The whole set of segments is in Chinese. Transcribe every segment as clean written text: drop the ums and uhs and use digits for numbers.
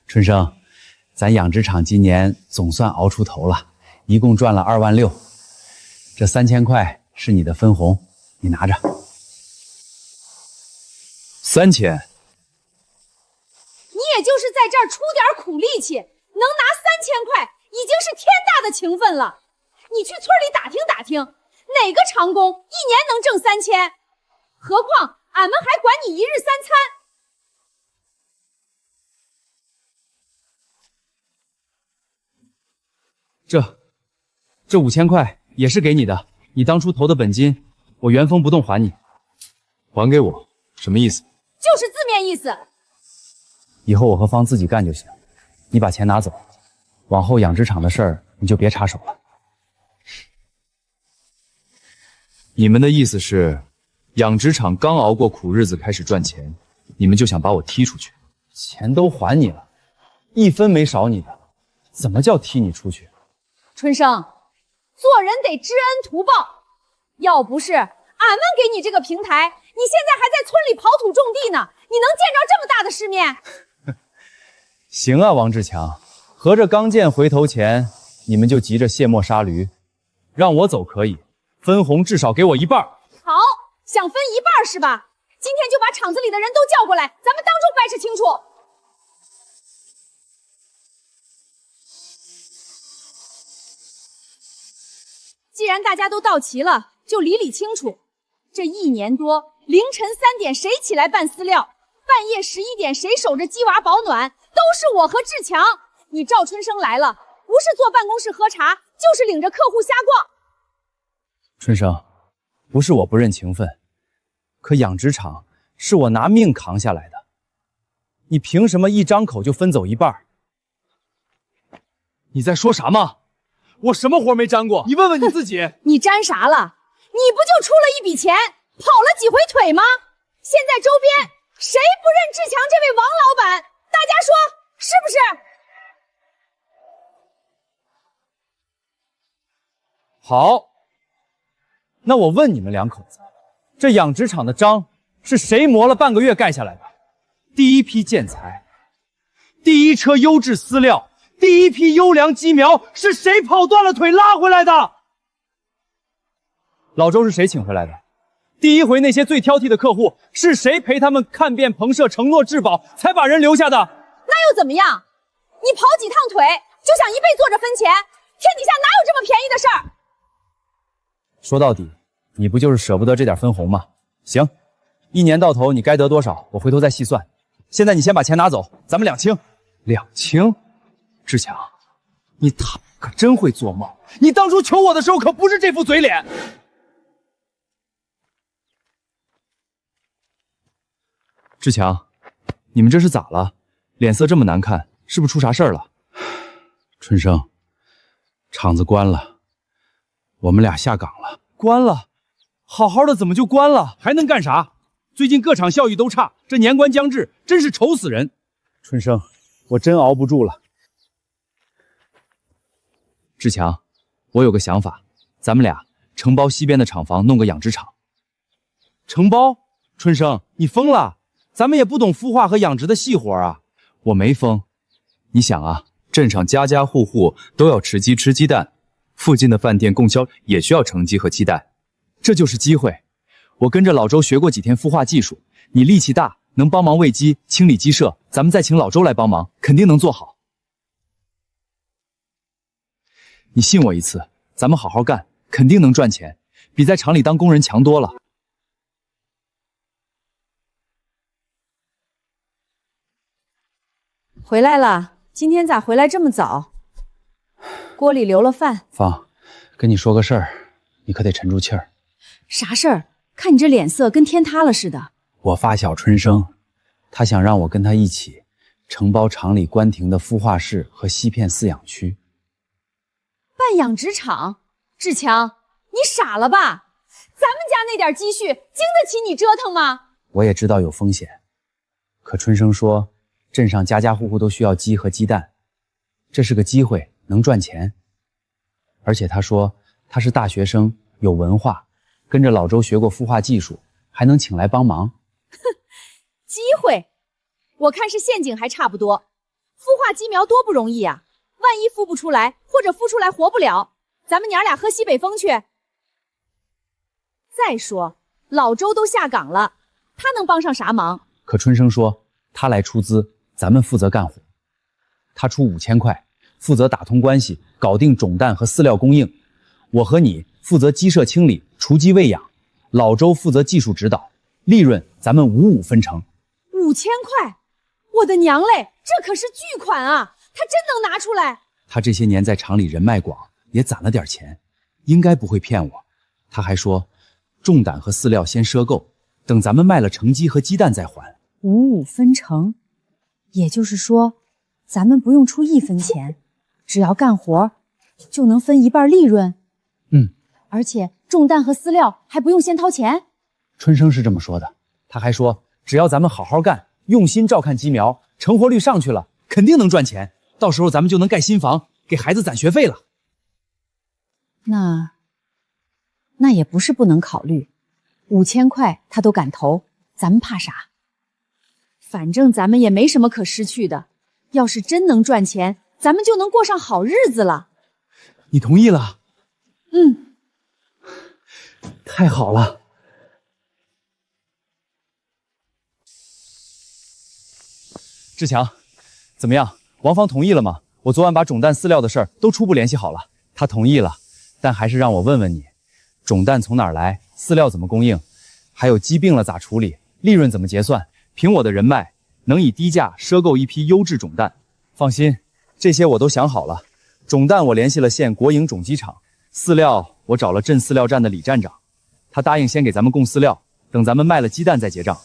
春生，咱养殖场今年总算熬出头了，一共赚了2万6，这3000块是你的分红，你拿着。3000。你也就是在这儿出点苦力气，能拿3000块，已经是天大的情分了。你去村里打听打听，哪个长工一年能挣3000？何况俺们还管你1日3餐。这5000块也是给你的，你当初投的本金，我原封不动还你。还给我？什么意思？就是字面意思。以后我和方自己干就行，你把钱拿走，往后养殖场的事儿你就别插手了。你们的意思是，养殖场刚熬过苦日子开始赚钱，你们就想把我踢出去？钱都还你了，1分没少你的，怎么叫踢你出去？春生，做人得知恩图报，要不是俺们给你这个平台，你现在还在村里刨土种地呢，你能见着这么大的世面？行啊，王志强，合着刚见回头钱，你们就急着卸磨杀驴，让我走可以，分红至少给我1半。好，想分1半是吧？今天就把厂子里的人都叫过来，咱们当众掰扯清楚。既然大家都到齐了，就理理清楚。这1年多，凌晨3点谁起来办饲料，半夜11点谁守着鸡娃保暖，都是我和志强。你赵春生来了，不是坐办公室喝茶，就是领着客户瞎逛。春生，不是我不认情分，可养殖场是我拿命扛下来的，你凭什么一张口就分走1半？你在说啥嘛？我什么活没沾过？你问问你自己。你沾啥了？你不就出了一笔钱，跑了几回腿吗？现在周边谁不认志强这位王老板？大家说是不是？好，那我问你们2口子，这养殖场的章是谁磨了半个月盖下来的？第1批建材，第1车优质饲料，第1批优良鸡苗是谁跑断了腿拉回来的？老周是谁请回来的？第1回那些最挑剔的客户是谁陪他们看遍棚舍，承诺质保，才把人留下的？那又怎么样？你跑几趟腿就想一辈坐着分钱？天底下哪有这么便宜的事儿？说到底，你不就是舍不得这点分红吗？行，1年到头你该得多少，我回头再细算。现在你先把钱拿走，咱们两清。两清？志强，你可真会做梦！你当初求我的时候可不是这副嘴脸。志强，你们这是咋了？脸色这么难看，是不是出啥事儿了？春生，厂子关了，我们俩下岗了。关了？好好的怎么就关了？还能干啥？最近各厂效益都差，这年关将至，真是愁死人。春生，我真熬不住了。志强，我有个想法，咱们俩承包西边的厂房，弄个养殖场。承包？春生，你疯了？咱们也不懂孵化和养殖的细活啊。我没疯。你想啊，镇上家家户户都要吃鸡吃鸡蛋，附近的饭店供销也需要成鸡和鸡蛋，这就是机会。我跟着老周学过几天孵化技术，你力气大，能帮忙喂鸡、清理鸡舍，咱们再请老周来帮忙，肯定能做好。你信我一次，咱们好好干，肯定能赚钱，比在厂里当工人强多了。回来了，今天咋回来这么早？锅里留了饭。芳，跟你说个事儿，你可得沉住气儿。啥事儿？看你这脸色跟天塌了似的。我发小春生，他想让我跟他一起承包厂里关停的孵化室和西片饲养区。办养殖场？志强，你傻了吧？咱们家那点积蓄经得起你折腾吗？我也知道有风险，可春生说镇上家家户户都需要鸡和鸡蛋，这是个机会，能赚钱。而且他说他是大学生，有文化，跟着老周学过孵化技术，还能请来帮忙。哼，机会，我看是陷阱还差不多。孵化鸡苗多不容易呀！万一孵不出来，或者孵出来活不了，咱们娘俩喝西北风去。再说老周都下岗了，他能帮上啥忙？可春生说他来出资，咱们负责干活。他出5000块，负责打通关系，搞定种蛋和饲料供应。我和你负责鸡舍清理、雏鸡喂养，老周负责技术指导，利润咱们55分成。5000块，我的娘嘞，这可是巨款啊！他真能拿出来？他这些年在厂里人脉广，也攒了点钱，应该不会骗我。他还说，种胆和饲料先赊购，等咱们卖了成鸡和鸡蛋再还。55分成，也就是说，咱们不用出1分钱，只要干活就能分1半利润。而且种蛋和饲料还不用先掏钱。春生是这么说的，他还说，只要咱们好好干，用心照看鸡苗，成活率上去了，肯定能赚钱。到时候咱们就能盖新房，给孩子攒学费了。那也不是不能考虑，5000块他都敢投，咱们怕啥？反正咱们也没什么可失去的，要是真能赚钱，咱们就能过上好日子了。你同意了？太好了。志强，怎么样？王芳同意了吗？我昨晚把种蛋饲料的事儿都初步联系好了，她同意了，但还是让我问问你，种蛋从哪儿来，饲料怎么供应，还有鸡病了咋处理，利润怎么结算？凭我的人脉，能以低价赊购一批优质种蛋。放心，这些我都想好了。种蛋我联系了县国营种鸡场，饲料我找了镇饲料站的李站长，他答应先给咱们供饲料，等咱们卖了鸡蛋再结账。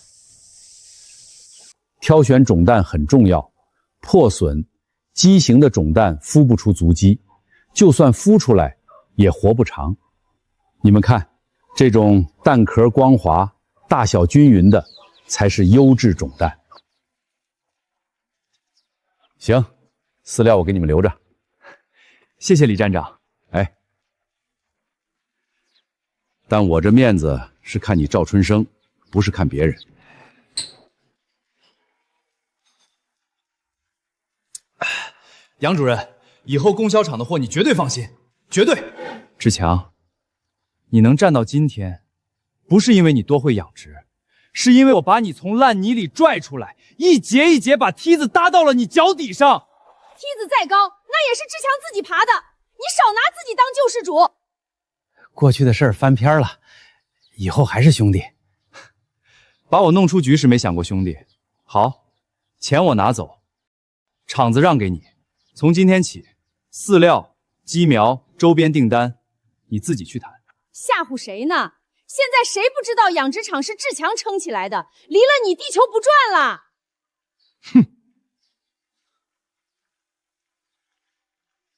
挑选种蛋很重要，破损、畸形的种蛋孵不出足鸡，就算孵出来也活不长。你们看，这种蛋壳光滑、大小均匀的才是优质种蛋。行，饲料我给你们留着。谢谢李站长。哎，但我这面子是看你赵春生，不是看别人。杨主任，以后供销厂的货你绝对放心，绝对。志强，你能站到今天，不是因为你多会养殖，是因为我把你从烂泥里拽出来，一节一节把梯子搭到了你脚底上。梯子再高，那也是志强自己爬的，你少拿自己当救世主。过去的事儿翻篇了，以后还是兄弟。把我弄出局是没想过兄弟。好，钱我拿走，厂子让给你。从今天起，饲料、鸡苗、周边订单，你自己去谈。吓唬谁呢？现在谁不知道养殖场是志强撑起来的？离了你，地球不转了。哼！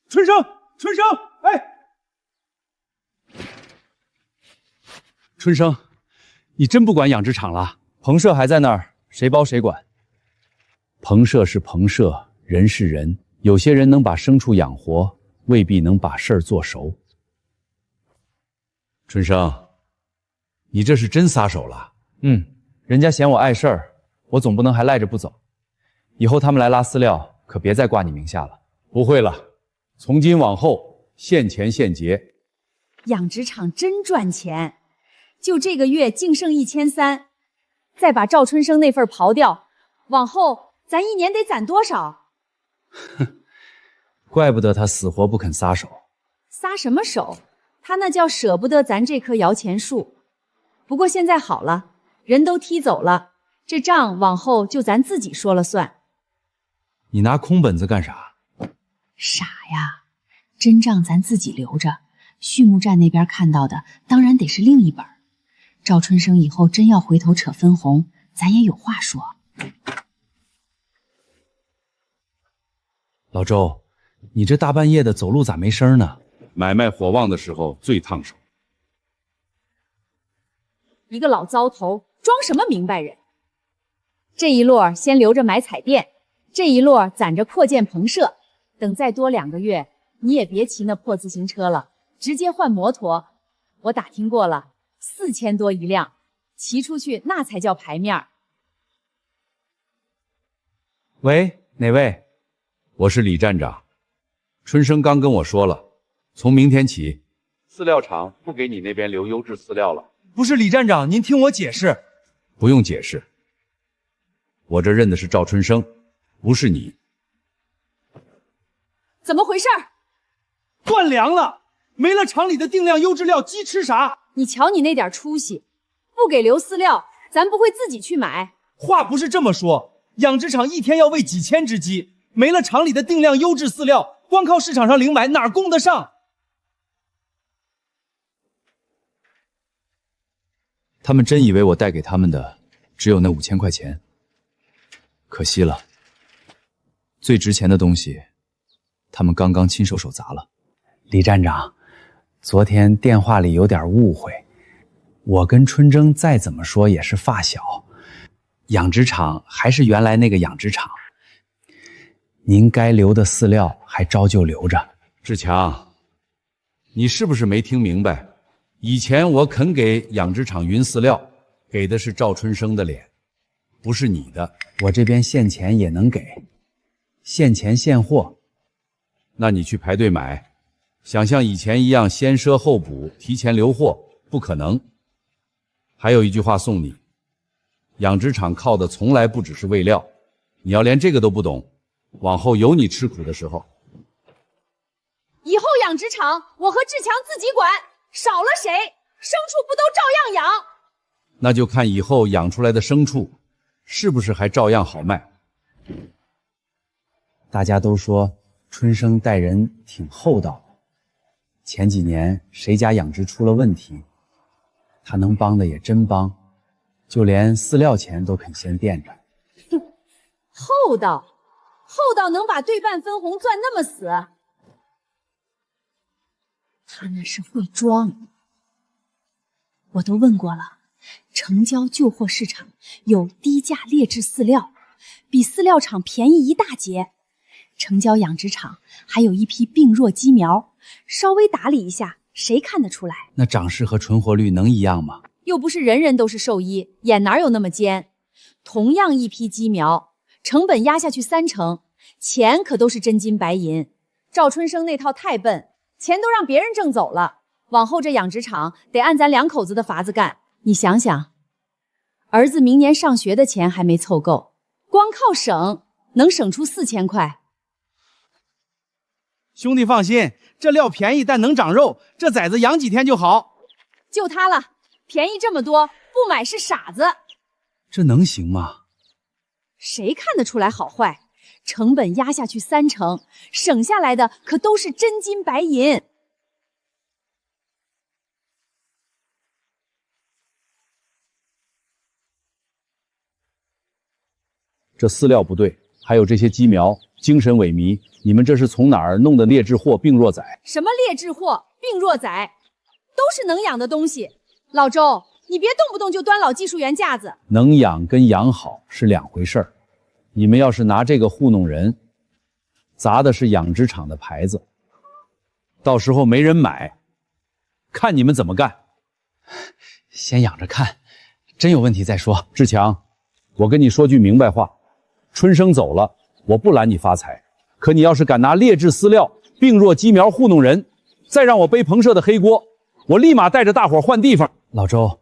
春生，哎，春生，你真不管养殖场了？棚舍还在那儿，谁包谁管？棚舍是棚舍，人是人。有些人能把牲畜养活，未必能把事儿做熟。春生，你这是真撒手了。人家嫌我碍事儿，我总不能还赖着不走。以后他们来拉饲料，可别再挂你名下了。不会了，从今往后现钱现结。养殖场真赚钱，就这个月净剩1300，再把赵春生那份刨掉，往后咱一年得攒多少？哼，怪不得他死活不肯撒手。撒什么手？他那叫舍不得咱这棵摇钱树。不过现在好了，人都踢走了，这账往后就咱自己说了算。你拿空本子干啥？傻呀，真账咱自己留着，畜牧站那边看到的当然得是另一本。赵春生以后真要回头扯分红，咱也有话说。老周，你这大半夜的走路咋没声呢？买卖火旺的时候最烫手。一个老糟头，装什么明白人？这一摞先留着买彩电，这一摞攒着扩建棚舍，等再多2个月，你也别骑那破自行车了，直接换摩托。我打听过了，4000多一辆，骑出去那才叫牌面。喂，哪位？我是李站长。春生刚跟我说了，从明天起，饲料厂不给你那边留优质饲料了。不是李站长，您听我解释。不用解释，我这认的是赵春生，不是你。怎么回事？断粮了，没了厂里的定量优质料，鸡吃啥？你瞧你那点出息，不给留饲料，咱不会自己去买。话不是这么说，养殖场一天要喂几千只鸡，没了厂里的定量优质饲料，光靠市场上零买哪供得上？他们真以为我带给他们的只有那5000块钱，可惜了，最值钱的东西，他们刚刚亲手砸了。李站长，昨天电话里有点误会，我跟春征再怎么说也是发小，养殖场还是原来那个养殖场，您该留的饲料还照旧留着。志强，你是不是没听明白？以前我肯给养殖场匀饲料，给的是赵春生的脸，不是你的。我这边现钱也能给，现钱现货。那你去排队买，想像以前一样先赊后补，提前留货，不可能。还有一句话送你，养殖场靠的从来不只是喂料，你要连这个都不懂，往后有你吃苦的时候。以后养殖场我和志强自己管，少了谁，牲畜不都照样养？那就看以后养出来的牲畜是不是还照样好卖。大家都说春生待人挺厚道，前几年谁家养殖出了问题，他能帮的也真帮，就连饲料钱都肯先垫着。厚道，厚道能把对半分红攥那么死？他那是会装。我都问过了，城郊旧货市场有低价劣质饲料，比饲料厂便宜一大截。城郊养殖场还有一批病弱鸡苗，稍微打理一下，谁看得出来？那长势和存活率能一样吗？又不是人人都是兽医，眼哪有那么尖？同样一批鸡苗，成本压下去30%，钱可都是真金白银。赵春生那套太笨，钱都让别人挣走了。往后这养殖场得按咱2口子的法子干。你想想，儿子明年上学的钱还没凑够，光靠省能省出4000块。兄弟放心，这料便宜但能长肉，这崽子养几天就好。就他了，便宜这么多，不买是傻子。这能行吗？谁看得出来好坏？成本压下去30%，省下来的可都是真金白银。这饲料不对，还有这些鸡苗精神萎靡，你们这是从哪儿弄的劣质货病弱崽？什么劣质货病弱崽，都是能养的东西。老周，你别动不动就端老技术员架子。能养跟养好是两回事儿，你们要是拿这个糊弄人，砸的是养殖场的牌子，到时候没人买，看你们怎么干。先养着看，真有问题再说。志强，我跟你说句明白话，春生走了，我不拦你发财，可你要是敢拿劣质饲料、病弱鸡苗糊弄人，再让我背棚社的黑锅，我立马带着大伙换地方。老周，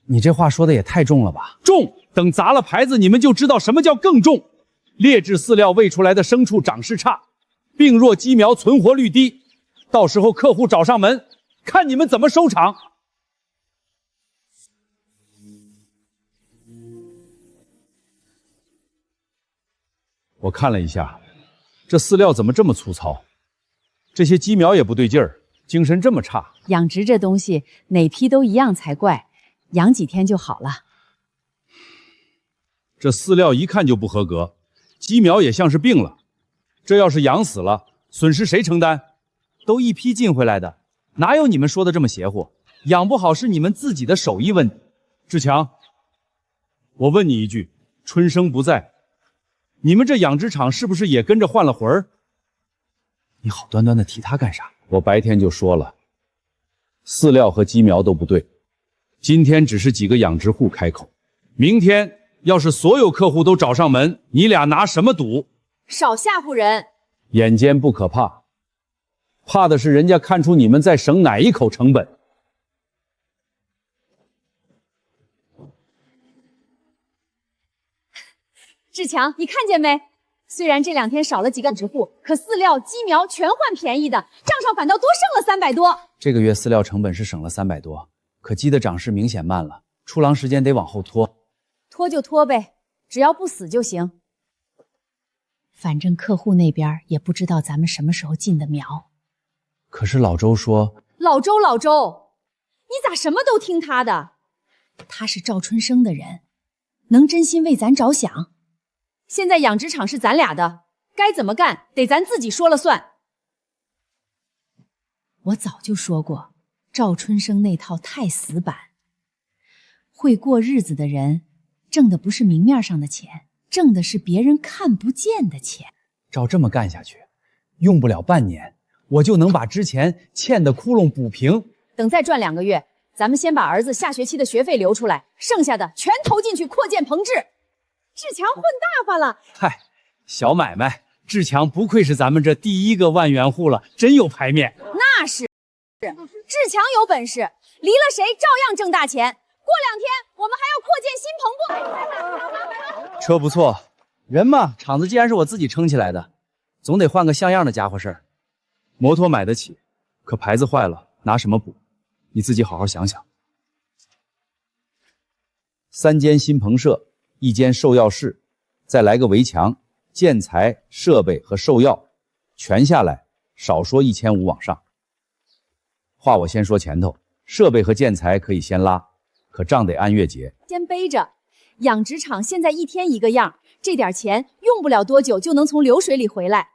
你这话说的也太重了吧？重，等砸了牌子，你们就知道什么叫更重。劣质饲料喂出来的牲畜长势差，病弱鸡苗存活率低，到时候客户找上门，看你们怎么收场。我看了一下，这饲料怎么这么粗糙？这些鸡苗也不对劲儿，精神这么差。养殖这东西哪批都一样才怪，养几天就好了。这饲料一看就不合格，鸡苗也像是病了。这要是养死了，损失谁承担？都一批进回来的，哪有你们说的这么邪乎？养不好是你们自己的手艺问题。志强，我问你一句，春生不在，你们这养殖场是不是也跟着换了魂儿？你好端端的提他干啥？我白天就说了，饲料和鸡苗都不对。今天只是几个养殖户开口，明天要是所有客户都找上门，你俩拿什么赌？少吓唬人！眼尖不可怕，怕的是人家看出你们在省哪一口成本。志强，你看见没？虽然这2天少了几个植户，可饲料、鸡苗全换便宜的，账上反倒多剩了300多。这个月饲料成本是省了300多，可鸡的涨势明显慢了，出栏时间得往后拖。拖就拖呗，只要不死就行。反正客户那边也不知道咱们什么时候进的苗。可是老周说，老周，你咋什么都听他的？他是赵春生的人，能真心为咱着想。现在养殖场是咱俩的，该怎么干得咱自己说了算。我早就说过，赵春生那套太死板。会过日子的人，挣的不是明面上的钱，挣的是别人看不见的钱。照这么干下去，用不了半年，我就能把之前欠的窟窿补平。等再赚2个月，咱们先把儿子下学期的学费留出来，剩下的全投进去扩建棚质。志强混大发了。嗨，小买卖，志强不愧是咱们这第1个万元户了，真有排面。那是，志强有本事，离了谁照样挣大钱。过2天我们还要扩建新棚部。车不错，人嘛，厂子既然是我自己撑起来的，总得换个像样的家伙事儿。摩托买得起，可牌子坏了，拿什么补？你自己好好想想。3间新棚舍，1间售药室，再来个围墙，建材、设备和售药全下来，少说1500往上。话我先说前头，设备和建材可以先拉，可账得按月结。先背着。养殖场现在1天1个样，这点钱用不了多久就能从流水里回来。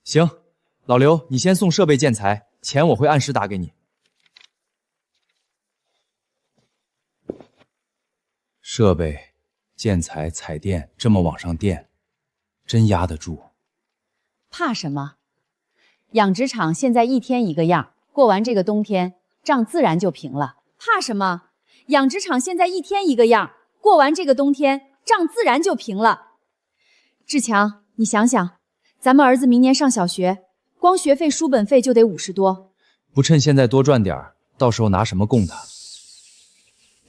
行，老刘，你先送设备建材，钱我会按时打给你。设备、建材、彩电这么往上垫，真压得住。怕什么？养殖场现在1天1个样，过完这个冬天，账自然就平了。怕什么？养殖场现在1天1个样，过完这个冬天，账自然就平了。志强，你想想，咱们儿子明年上小学，光学费、书本费就得50多。不趁现在多赚点儿，到时候拿什么供他？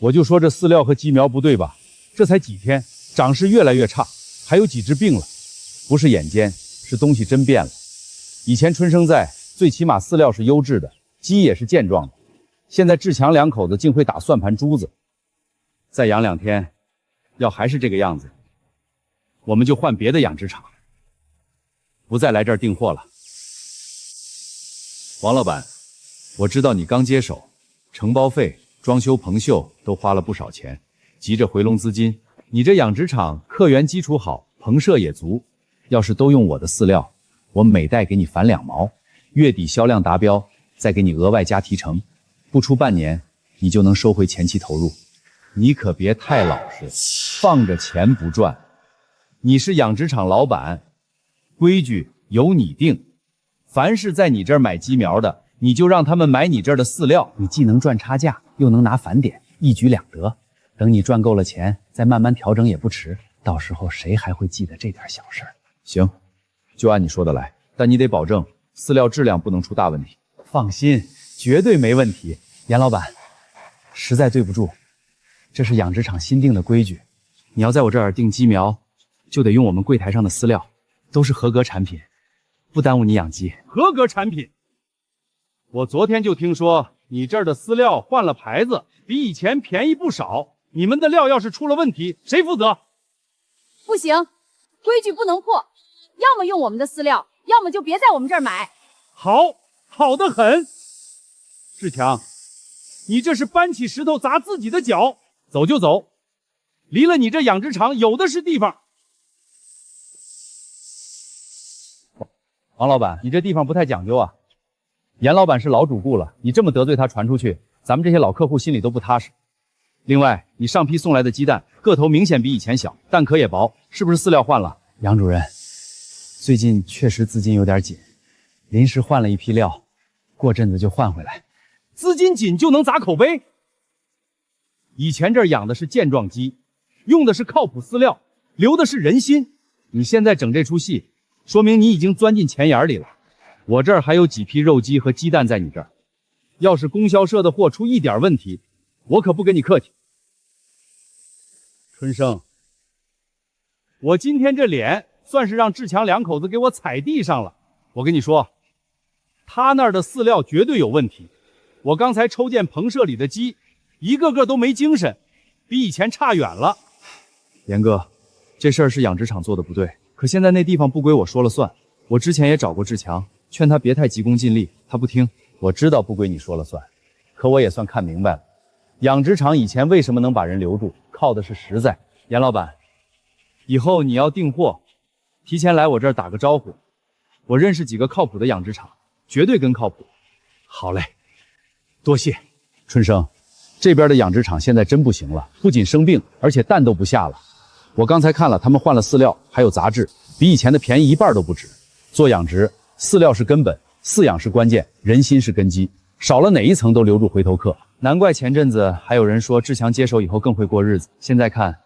我就说这饲料和鸡苗不对吧？这才几天，长势越来越差，还有几只病了。不是眼尖，是东西真变了。以前春生在，最起码饲料是优质的，鸡也是健壮的。现在志强2口子竟会打算盘珠子。再养2天，要还是这个样子，我们就换别的养殖场，不再来这儿订货了。王老板，我知道你刚接手，承包费、装修棚秀都花了不少钱，急着回笼资金。你这养殖场客源基础好，棚舍也足，要是都用我的饲料，我每袋给你返2毛，月底销量达标，再给你额外加提成，不出半年，你就能收回前期投入。你可别太老实，放着钱不赚。你是养殖场老板，规矩由你定。凡是在你这儿买鸡苗的，你就让他们买你这儿的饲料。你既能赚差价，又能拿返点，一举两得。等你赚够了钱，再慢慢调整也不迟。到时候谁还会记得这点小事儿？行，就按你说的来，但你得保证饲料质量不能出大问题。放心，绝对没问题。严老板，实在对不住，这是养殖场新定的规矩，你要在我这儿订鸡苗，就得用我们柜台上的饲料，都是合格产品，不耽误你养鸡。合格产品？我昨天就听说你这儿的饲料换了牌子，比以前便宜不少。你们的料要是出了问题，谁负责？不行，规矩不能破，要么用我们的饲料，要么就别在我们这儿买。好，好得很。志强，你这是搬起石头砸自己的脚，走就走，离了你这养殖场有的是地方。王老板，你这地方不太讲究啊。严老板是老主顾了，你这么得罪他传出去，咱们这些老客户心里都不踏实。另外，你上批送来的鸡蛋个头明显比以前小，蛋壳也薄，是不是饲料换了？杨主任，最近确实资金有点紧，临时换了一批料，过阵子就换回来。资金紧就能砸口碑？以前这儿养的是健壮鸡，用的是靠谱饲料，留的是人心。你现在整这出戏，说明你已经钻进钱眼里了。我这儿还有几批肉鸡和鸡蛋在你这儿，要是供销社的货出一点问题，我可不跟你客气。春生，我今天这脸算是让志强两口子给我踩地上了。我跟你说，他那儿的饲料绝对有问题。我刚才抽见棚舍里的鸡，一个个都没精神，比以前差远了。严哥，这事儿是养殖场做的不对，可现在那地方不归我说了算。我之前也找过志强，劝他别太急功近利，他不听。我知道不归你说了算，可我也算看明白了，养殖场以前为什么能把人留住，靠的是实在。严老板，以后你要订货，提前来我这儿打个招呼。我认识几个靠谱的养殖场，绝对跟靠谱。好嘞，多谢。春生，这边的养殖场现在真不行了，不仅生病，而且蛋都不下了。我刚才看了，他们换了饲料，还有杂质，比以前的便宜一半都不止。做养殖，饲料是根本，饲养是关键，人心是根基，少了哪一层都留住回头客。难怪前阵子还有人说志强接手以后更会过日子，现在看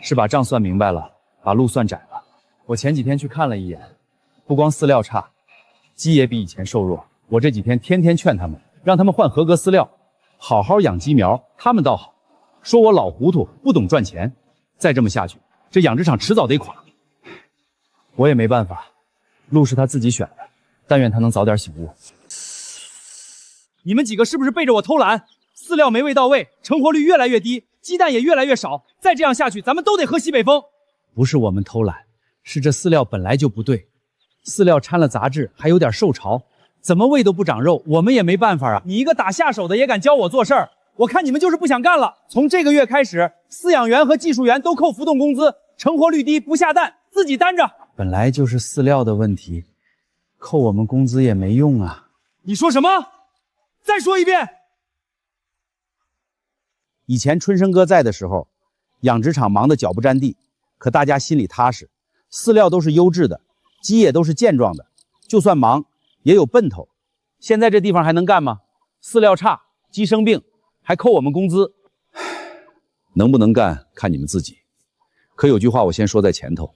是把账算明白了，把路算窄了。我前几天去看了一眼，不光饲料差，鸡也比以前瘦弱。我这几天天天劝他们，让他们换合格饲料，好好养鸡苗。他们倒好，说我老糊涂，不懂赚钱。再这么下去，这养殖场迟早得垮。我也没办法，路是他自己选的，但愿他能早点醒悟。你们几个是不是背着我偷懒？饲料没喂到位，成活率越来越低，鸡蛋也越来越少。再这样下去，咱们都得喝西北风。不是我们偷懒，是这饲料本来就不对，饲料掺了杂质，还有点受潮，怎么喂都不长肉，我们也没办法啊。你一个打下手的也敢教我做事儿？我看你们就是不想干了。从这个月开始，饲养员和技术员都扣浮动工资，成活率低不下蛋，自己担着。本来就是饲料的问题，扣我们工资也没用啊。你说什么？再说一遍。以前春生哥在的时候，养殖场忙得脚不沾地，可大家心里踏实，饲料都是优质的，鸡也都是健壮的，就算忙也有奔头。现在这地方还能干吗？饲料差，鸡生病，还扣我们工资。能不能干看你们自己。可有句话我先说在前头，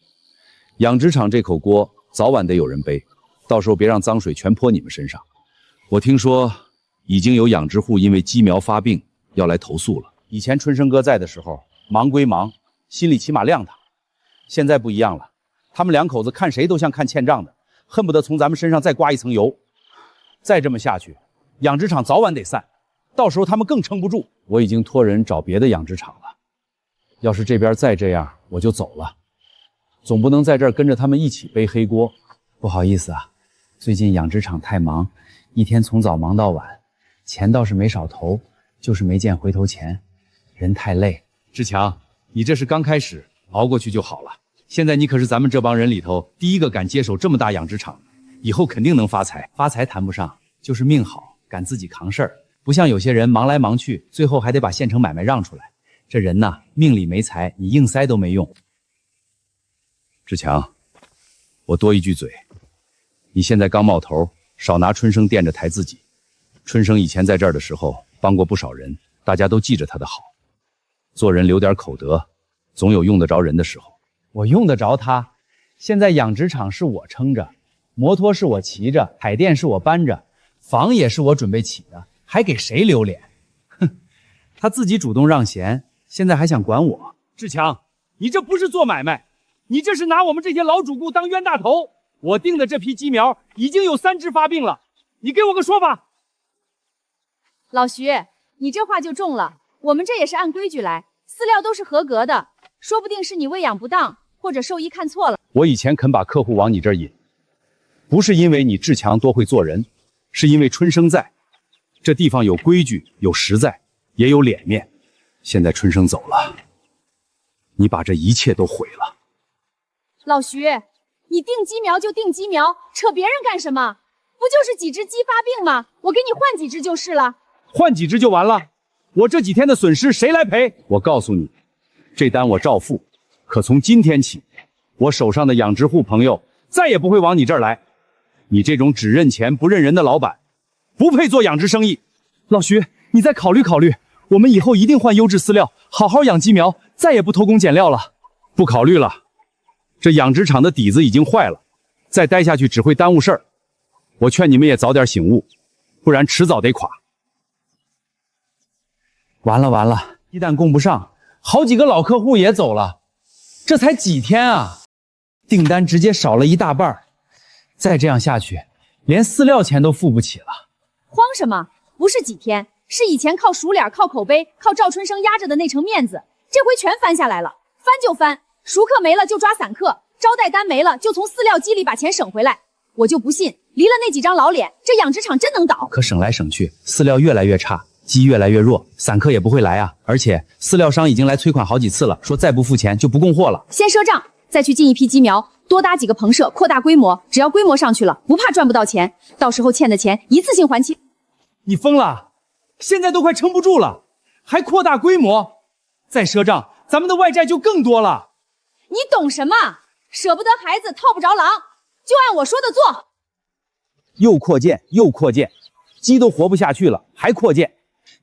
养殖场这口锅早晚得有人背，到时候别让脏水全泼你们身上。我听说已经有养殖户因为鸡苗发病要来投诉了。以前春生哥在的时候，忙归忙，心里起码亮堂。现在不一样了，他们两口子看谁都像看欠账的，恨不得从咱们身上再刮一层油。再这么下去，养殖场早晚得散，到时候他们更撑不住。我已经托人找别的养殖场了，要是这边再这样，我就走了。总不能在这儿跟着他们一起背黑锅。不好意思啊，最近养殖场太忙，一天从早忙到晚，钱倒是没少投，就是没见回头钱，人太累。志强，你这是刚开始，熬过去就好了。现在你可是咱们这帮人里头第一个敢接手这么大养殖场的，以后肯定能发财。发财谈不上，就是命好，敢自己扛事儿，不像有些人忙来忙去，最后还得把现成买卖让出来。这人呐，命里没财，你硬塞都没用。志强，我多一句嘴，你现在刚冒头，少拿春生垫着抬自己。春生以前在这儿的时候帮过不少人，大家都记着他的好。做人留点口德，总有用得着人的时候。我用得着他？现在养殖场是我撑着，摩托是我骑着，海淀是我搬着，房也是我准备起的，还给谁留脸？哼，他自己主动让贤，现在还想管我。志强，你这不是做买卖，你这是拿我们这些老主顾当冤大头。我订的这批鸡苗已经有3只发病了，你给我个说法。老徐，你这话就重了，我们这也是按规矩来，饲料都是合格的，说不定是你喂养不当，或者兽医看错了。我以前肯把客户往你这儿引，不是因为你志强多会做人，是因为春生在。这地方有规矩，有实在，也有脸面。现在春生走了，你把这一切都毁了。老徐，你订鸡苗就订鸡苗，扯别人干什么？不就是几只鸡发病吗？我给你换几只就是了。换几只就完了？我这几天的损失谁来赔？我告诉你，这单我照付。可从今天起，我手上的养殖户朋友再也不会往你这儿来。你这种只认钱不认人的老板，不配做养殖生意。老徐，你再考虑考虑，我们以后一定换优质饲料，好好养鸡苗，再也不偷工减料了。不考虑了，这养殖场的底子已经坏了，再待下去只会耽误事儿。我劝你们也早点醒悟，不然迟早得垮。完了完了，鸡蛋供不上，好几个老客户也走了，这才几天啊，订单直接少了一大半。再这样下去，连饲料钱都付不起了。慌什么？不是几天，是以前靠熟脸、靠口碑、靠赵春生压着的那层面子，这回全翻下来了。翻就翻，熟客没了就抓散客，招待单没了就从饲料机里把钱省回来。我就不信，离了那几张老脸，这养殖场真能倒。可省来省去，饲料越来越差，鸡越来越弱，散客也不会来啊。而且饲料商已经来催款好几次了，说再不付钱就不供货了。先赊账，再去进一批鸡苗，多搭几个棚舍，扩大规模。只要规模上去了，不怕赚不到钱，到时候欠的钱一次性还清。你疯了？现在都快撑不住了，还扩大规模？再赊账，咱们的外债就更多了。你懂什么？舍不得孩子套不着狼，就按我说的做。又扩建又扩建，鸡都活不下去了，还扩建。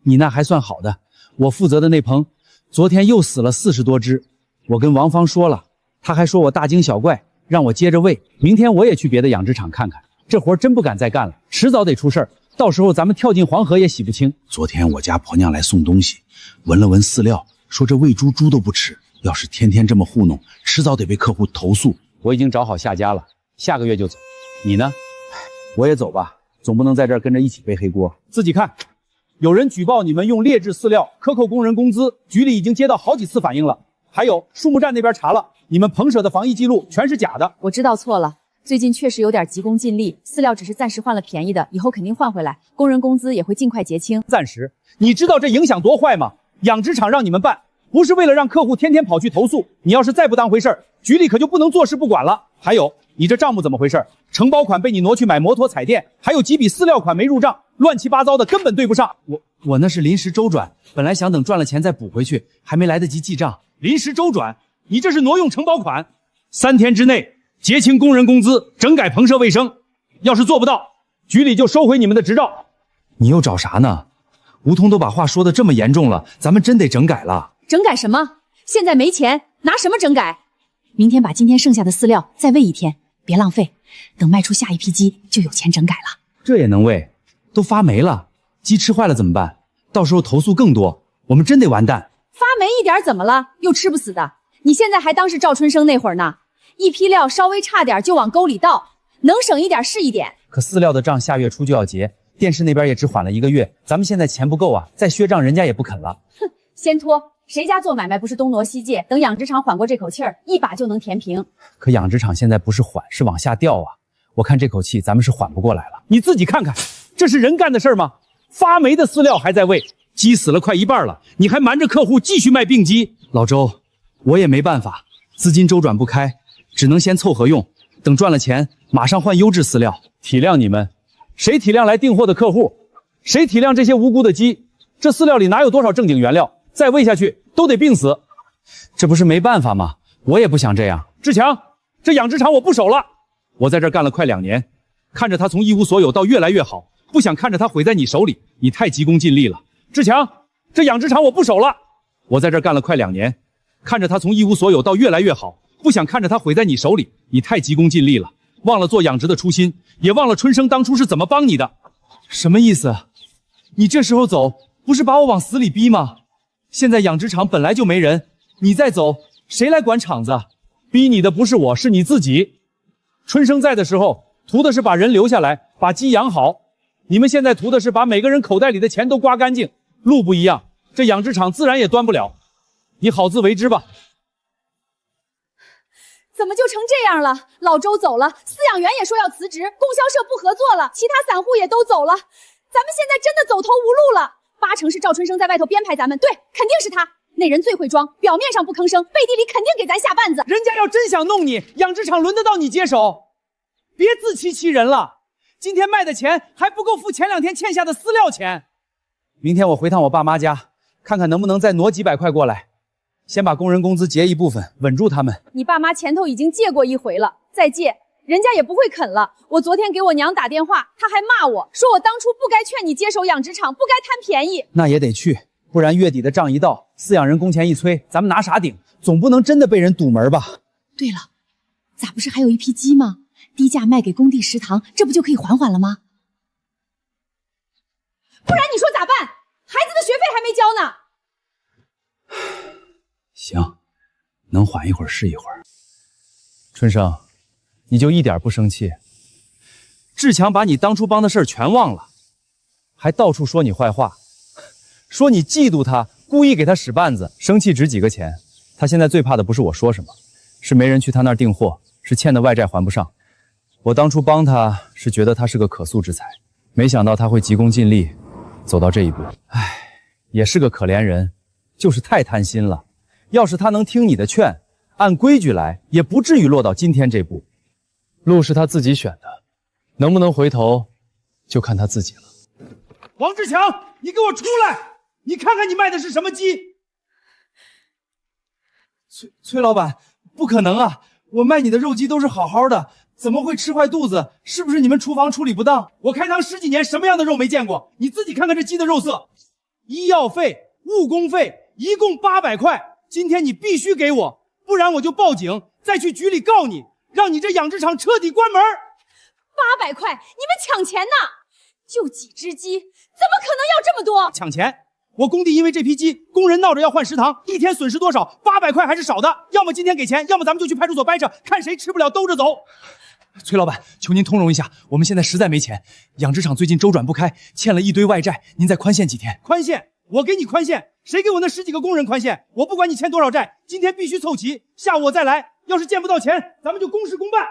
你那还算好的，我负责的那棚，昨天又死了40多只。我跟王芳说了，他还说我大惊小怪，让我接着喂。明天我也去别的养殖场看看，这活真不敢再干了，迟早得出事儿。到时候咱们跳进黄河也洗不清。昨天我家婆娘来送东西，闻了闻饲料，说这喂猪猪都不吃。要是天天这么糊弄，迟早得被客户投诉。我已经找好下家了，下个月就走。你呢？我也走吧，总不能在这儿跟着一起背黑锅。自己看，有人举报你们用劣质饲料克扣工人工资，局里已经接到好几次反映了。还有树木站那边查了，你们棚舍的防疫记录全是假的。我知道错了，最近确实有点急功近利，饲料只是暂时换了便宜的，以后肯定换回来，工人工资也会尽快结清。暂时，你知道这影响多坏吗？养殖场让你们办，不是为了让客户天天跑去投诉，你要是再不当回事儿，局里可就不能坐视不管了。还有，你这账目怎么回事？承包款被你挪去买摩托彩电，还有几笔饲料款没入账，乱七八糟的，根本对不上。我那是临时周转，本来想等赚了钱再补回去，还没来得及记账。临时周转，你这是挪用承包款，3天之内结清工人工资，整改棚舍卫生。要是做不到，局里就收回你们的执照。你又找啥呢？吴通都把话说得这么严重了，咱们真得整改了。整改什么？现在没钱，拿什么整改？明天把今天剩下的饲料再喂一天，别浪费，等卖出下一批鸡就有钱整改了。这也能喂？都发霉了，鸡吃坏了怎么办？到时候投诉更多，我们真得完蛋。发霉一点怎么了？又吃不死的。你现在还当是赵春生那会儿呢，一批料稍微差点就往沟里倒，能省一点是一点。可饲料的账下月初就要结，电视那边也只缓了1个月，咱们现在钱不够啊，再削账人家也不肯了。哼，先拖，谁家做买卖不是东挪西借？等养殖场缓过这口气儿，一把就能填平。可养殖场现在不是缓，是往下掉啊！我看这口气咱们是缓不过来了。你自己看看，这是人干的事儿吗？发霉的饲料还在喂，鸡死了快一半了，你还瞒着客户继续卖病鸡。老周，我也没办法，资金周转不开，只能先凑合用，等赚了钱马上换优质饲料。体谅你们，谁体谅来订货的客户？谁体谅这些无辜的鸡？这饲料里哪有多少正经原料？再喂下去都得病死。这不是没办法吗？我也不想这样。志强，这养殖场我不守了。我在这儿干了快2年，看着他从一无所有到越来越好，不想看着他毁在你手里，你太急功近利了。志强，这养殖场我不守了。我在这儿干了快2年，看着他从一无所有到越来越好，不想看着他毁在你手里，你太急功近利了，忘了做养殖的初心，也忘了春生当初是怎么帮你的。什么意思？你这时候走，不是把我往死里逼吗？现在养殖场本来就没人，你再走，谁来管厂子？逼你的不是我，是你自己。春生在的时候，图的是把人留下来，把鸡养好。你们现在图的是把每个人口袋里的钱都刮干净，路不一样，这养殖场自然也端不了。你好自为之吧。怎么就成这样了？老周走了，饲养员也说要辞职，供销社不合作了，其他散户也都走了，咱们现在真的走投无路了。80%是赵春生在外头编排咱们，对，肯定是他。那人最会装，表面上不吭声，背地里肯定给咱下绊子。人家要真想弄你，养殖场轮得到你接手？别自欺欺人了，今天卖的钱还不够付前2天欠下的饲料钱。明天我回趟我爸妈家，看看能不能再挪几百块过来，先把工人工资结一部分，稳住他们。你爸妈前头已经借过1回了，再借人家也不会肯了。我昨天给我娘打电话，她还骂我说我当初不该劝你接手养殖场，不该贪便宜。那也得去，不然月底的账一到，饲养人工钱一催，咱们拿啥顶？总不能真的被人堵门吧？对了，咋不是还有一批鸡吗？低价卖给工地食堂，这不就可以缓缓了吗？不然你说咋办？孩子的学费还没交呢。行，能缓一会儿是一会儿。春生，你就一点不生气？志强把你当初帮的事儿全忘了，还到处说你坏话，说你嫉妒他，故意给他使绊子。生气值几个钱？他现在最怕的不是我说什么，是没人去他那儿订货，是欠的外债还不上。我当初帮他是觉得他是个可塑之才，没想到他会急功近利，走到这一步。唉，也是个可怜人，就是太贪心了。要是他能听你的劝，按规矩来，也不至于落到今天这步。路是他自己选的，能不能回头，就看他自己了。王志强，你给我出来！你看看你卖的是什么鸡！崔老板，不可能啊！我卖你的肉鸡都是好好的，怎么会吃坏肚子？是不是你们厨房处理不当？我开膛10几年，什么样的肉没见过？你自己看看这鸡的肉色，医药费、误工费一共800块，今天你必须给我，不然我就报警，再去局里告你，让你这养殖场彻底关门。800块，你们抢钱呢？就几只鸡，怎么可能要这么多？抢钱！我工地因为这批鸡，工人闹着要换食堂，一天损失多少？800块还是少的。要么今天给钱，要么咱们就去派出所掰扯，看谁吃不了兜着走。崔老板，求您通融一下，我们现在实在没钱，养殖场最近周转不开，欠了一堆外债，您再宽限几天。宽限？我给你宽限？谁给我那10几个工人宽限？我不管你欠多少债，今天必须凑齐，下午我再来。要是见不到钱，咱们就公事公办。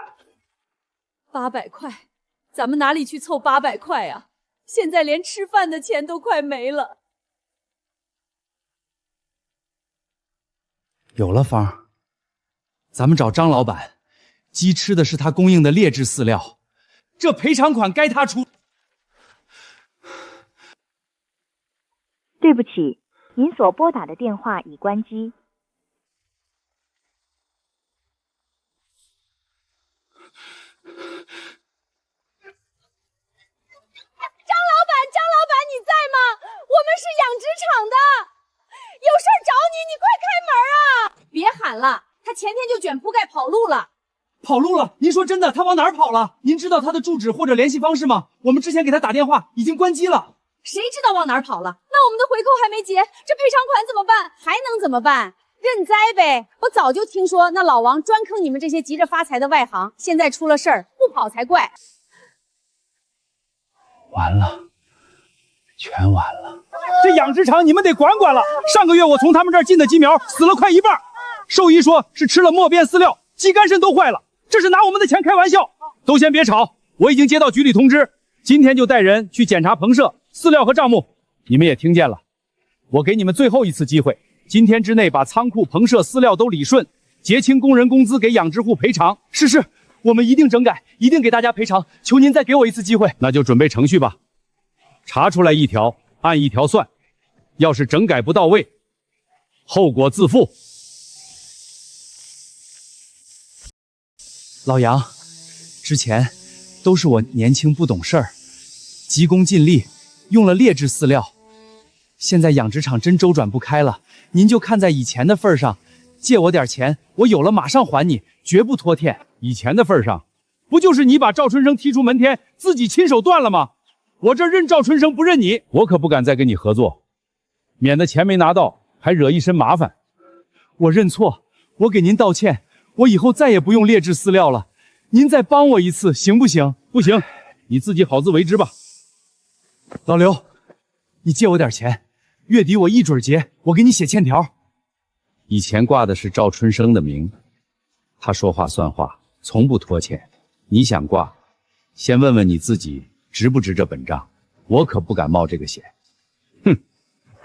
800块，咱们哪里去凑800块啊？现在连吃饭的钱都快没了。有了，芳，咱们找张老板，鸡吃的是他供应的劣质饲料，这赔偿款该他出。对不起，您所拨打的电话已关机。张老板，你在吗？我们是养殖场的，有事儿找你，你快开门啊！别喊了，他前天就卷铺盖跑路了。跑路了？您说真的？他往哪儿跑了？您知道他的住址或者联系方式吗？我们之前给他打电话，已经关机了。谁知道往哪儿跑了？那我们的回扣还没结，这赔偿款怎么办？还能怎么办？认栽呗！我早就听说那老王专坑你们这些急着发财的外行，现在出了事儿，不跑才怪。完了，全完了。这养殖场你们得管管了。上个月我从他们这儿进的鸡苗死了快一半，兽医说是吃了莫变饲料，鸡肝肾都坏了，这是拿我们的钱开玩笑。都先别吵，我已经接到局里通知，今天就带人去检查棚舍、饲料和账目。你们也听见了，我给你们最后一次机会，今天之内把仓库、棚舍、饲料都理顺，结清工人工资，给养殖户赔偿。是，我们一定整改，一定给大家赔偿，求您再给我一次机会。那就准备程序吧，查出来一条按一条算，要是整改不到位，后果自负。老杨，之前都是我年轻不懂事儿，急功近利，用了劣质饲料。现在养殖场真周转不开了，您就看在以前的份上，借我点钱，我有了马上还你，绝不拖欠。以前的份上，不就是你把赵春生踢出门天，自己亲手断了吗？我这认赵春生不认你，我可不敢再跟你合作，免得钱没拿到，还惹一身麻烦。我认错，我给您道歉，我以后再也不用劣质饲料了。您再帮我一次，行不行？不行，你自己好自为之吧。老刘，你借我点钱，月底我一准结，我给你写欠条。以前挂的是赵春生的名，他说话算话，从不拖欠。你想挂，先问问你自己值不值这本账，我可不敢冒这个险。哼，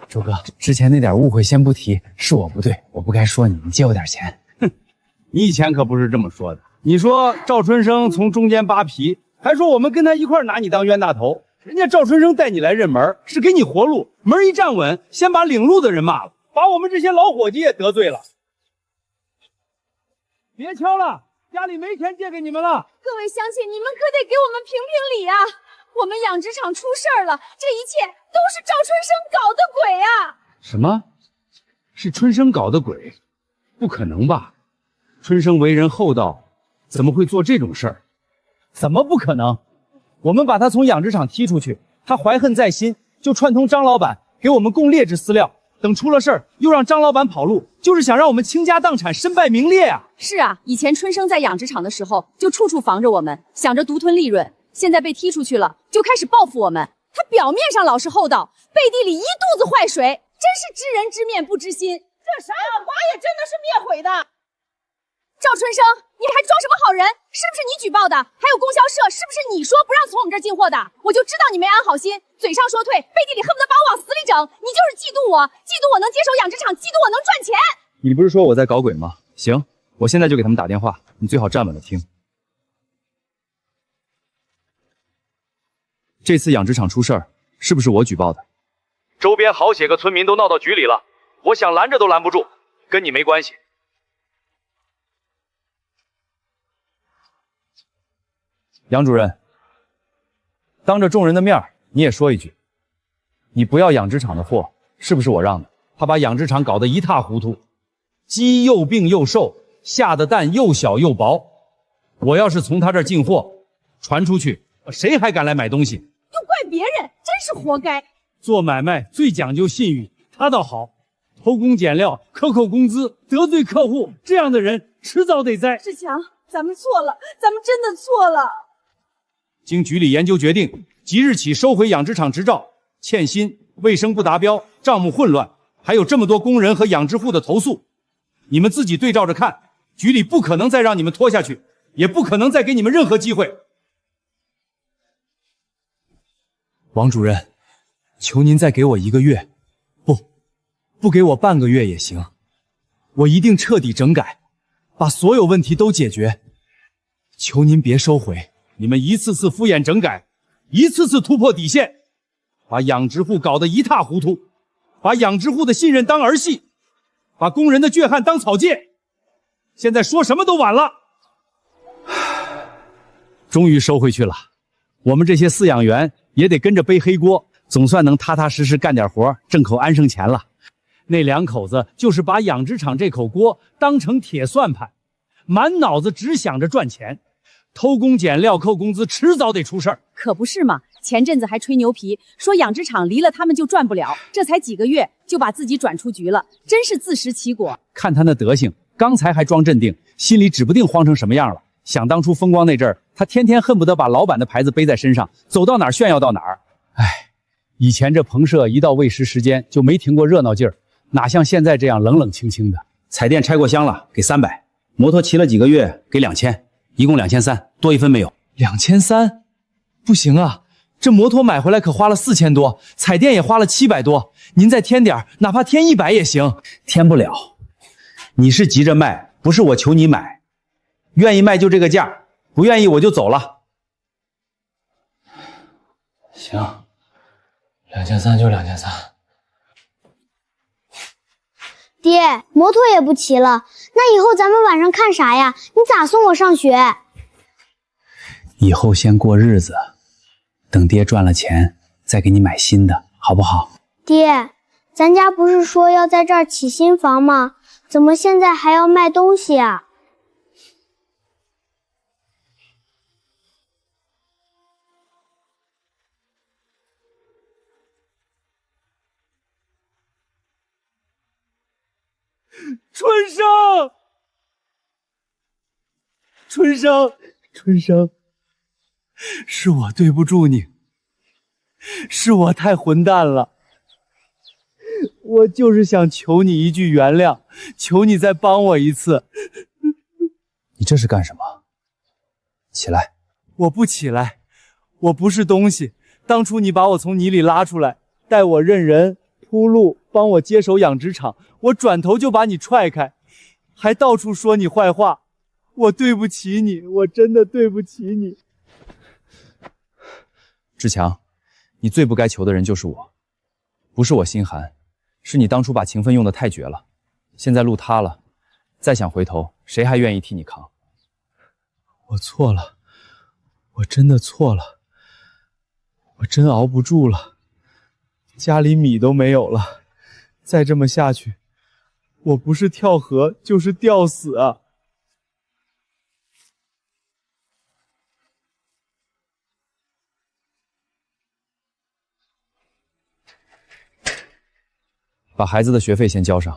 周哥，之前那点误会先不提，是我不对，我不该说你，你借我点钱。哼，你以前可不是这么说的。你说赵春生从中间扒皮，还说我们跟他一块拿你当冤大头。人家赵春生带你来认门，是给你活路，门一站稳，先把领路的人骂了，把我们这些老伙计也得罪了。别敲了，家里没钱借给你们了。各位乡亲，你们可得给我们评评理啊！我们养殖场出事儿了，这一切都是赵春生搞的鬼啊！什么？是春生搞的鬼？不可能吧？春生为人厚道，怎么会做这种事儿？怎么不可能？我们把他从养殖场踢出去，他怀恨在心，就串通张老板给我们供劣质饲料，等出了事儿又让张老板跑路，就是想让我们倾家荡产，身败名裂啊！是啊，以前春生在养殖场的时候就处处防着我们，想着独吞利润，现在被踢出去了，就开始报复我们。他表面上老实厚道，背地里一肚子坏水，真是知人知面不知心。这啥呀，娃也真的是灭毁的。赵春生，你还装什么好人？是不是你举报的？还有供销社，是不是你说不让从我们这儿进货的？我就知道你没安好心，嘴上说退，背地里恨不得把我往死里整。你就是嫉妒我，嫉妒我能接手养殖场，嫉妒我能赚钱。你不是说我在搞鬼吗？行，我现在就给他们打电话，你最好站稳了听。这次养殖场出事儿，是不是我举报的？周边好些个村民都闹到局里了，我想拦着都拦不住，跟你没关系。杨主任，当着众人的面，你也说一句，你不要养殖场的货，是不是我让的？他把养殖场搞得一塌糊涂，鸡又病又瘦，下的蛋又小又薄。我要是从他这儿进货，传出去，谁还敢来买东西？又怪别人，真是活该。做买卖最讲究信誉，他倒好，偷工减料，克扣工资，得罪客户，这样的人迟早得栽。志强，咱们错了，咱们真的错了。经局里研究决定，即日起收回养殖场执照，欠薪、卫生不达标、账目混乱，还有这么多工人和养殖户的投诉，你们自己对照着看，局里不可能再让你们拖下去，也不可能再给你们任何机会。王主任，求您再给我1个月，不给我半个月也行，我一定彻底整改，把所有问题都解决。求您别收回。你们一次次敷衍整改，一次次突破底线，把养殖户搞得一塌糊涂，把养殖户的信任当儿戏，把工人的倔悍当草芥。现在说什么都晚了。终于收回去了，我们这些饲养员也得跟着背黑锅，总算能踏踏实实干点活，挣口安生钱了。那两口子就是把养殖场这口锅当成铁算盘，满脑子只想着赚钱，偷工减料扣工资，迟早得出事儿。可不是嘛，前阵子还吹牛皮说养殖场离了他们就赚不了，这才几个月就把自己转出局了，真是自食其果。看他那德行，刚才还装镇定，心里指不定慌成什么样了。想当初风光那阵儿，他天天恨不得把老板的牌子背在身上，走到哪儿炫耀到哪儿。唉，以前这棚社一到喂食时间就没停过热闹劲儿，哪像现在这样冷冷清清的。彩电拆过箱了，给300；摩托骑了几个月，给2000，一共2300，多1分没有。2300？不行啊，这摩托买回来可花了4000多，彩电也花了700多，您再添点，哪怕添100也行。添不了，你是急着卖，不是我求你买，愿意卖就这个价，不愿意我就走了。行，2300就2300。爹，摩托也不骑了，那以后咱们晚上看啥呀？你咋送我上学？以后先过日子，等爹赚了钱再给你买新的，好不好？爹，咱家不是说要在这儿起新房吗？怎么现在还要卖东西啊？春生，春生，春生，是我对不住你，是我太混蛋了，我就是想求你一句原谅，求你再帮我一次。你这是干什么？起来！我不起来，我不是东西。当初你把我从泥里拉出来，带我认人铺路，帮我接手养殖场，我转头就把你踹开，还到处说你坏话，我对不起你，我真的对不起你。志强，你最不该求的人就是我，不是我心寒，是你当初把情分用得太绝了，现在路塌了，再想回头，谁还愿意替你扛？我错了，我真的错了，我真熬不住了，家里米都没有了，再这么下去，我不是跳河就是吊死啊！把孩子的学费先交上。